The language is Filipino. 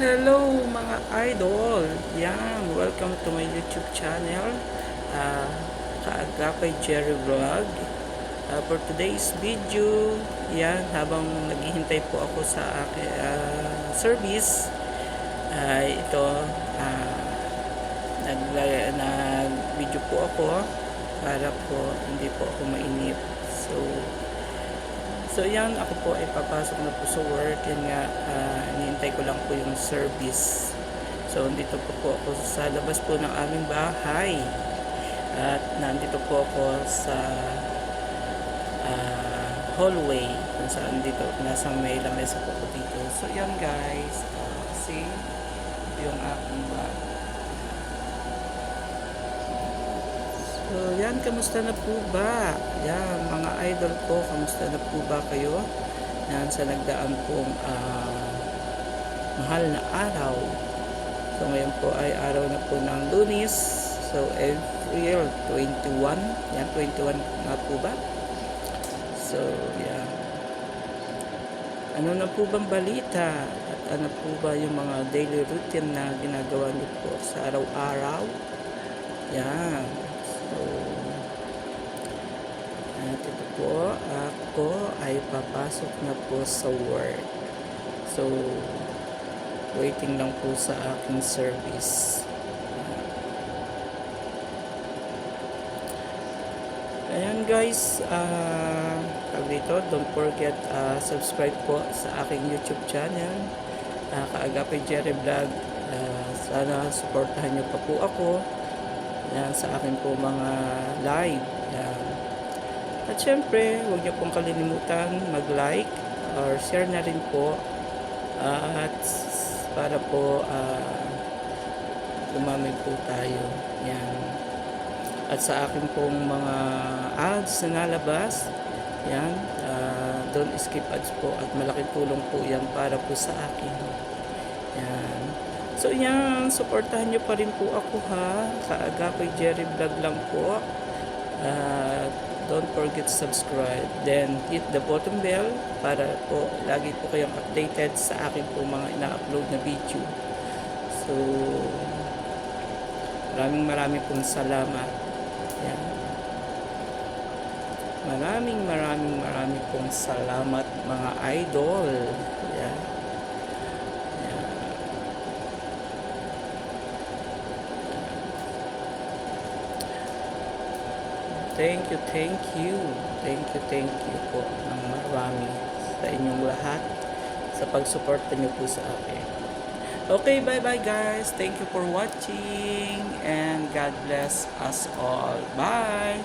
Hello mga idol! Yan, welcome to my YouTube channel. Kaagapay Jerry Vlog. For today's video, yan, habang naghihintay po ako sa aking service, ito, nag-video po ako para po hindi po ako mainip. So yan, ako po ay papasok na po sa work. Yan nga, hinihintay ko lang po yung service. So dito po ako sa labas po ng aming bahay. At nandito po ako sa hallway kung saan dito, nasa may lamesa po ko dito. So yan guys, see, yung aking bahay. So, yan, kamusta na po ba? Yan, mga idol ko, kamusta na po ba kayo? Yan, sa nagdaan pong mahal na araw. So, ngayon po ay araw na po ng Lunes. So, April 21. Yan, 21 na po ba? So, yan. Ano na po bang balita? At ano po ba yung mga daily routine na ginagawa niyo po sa araw-araw? Yan. So, ito po, ako ay papasok na po sa work. So, waiting lang po sa aking service. Ayan guys, dito, don't forget, subscribe po sa aking YouTube channel, Kaagapay Jerry Vlog. Sana supportahan nyo pa po ako. Yan, sa akin po mga live. Yan. At syempre, huwag niyo pong kalilimutan mag-like or share na rin po. At para po lumamig po tayo. Yan. At sa akin pong mga ads na nalabas, yan, don't skip ads po at malaking tulong po yan para po sa akin. Yan. So yan, supportahan nyo pa rin po ako ha. Kaagapay Jerry Vlog lang po. Don't forget to subscribe. Then hit the button bell para po lagi po kayong updated sa akin po mga ina-upload na video. So maraming pong salamat. Yan. Maraming pong salamat mga idol. Yan. Thank you po ng marami sa inyong lahat sa pagsuporta niyo po sa akin. Okay, bye guys. Thank you for watching and God bless us all. Bye!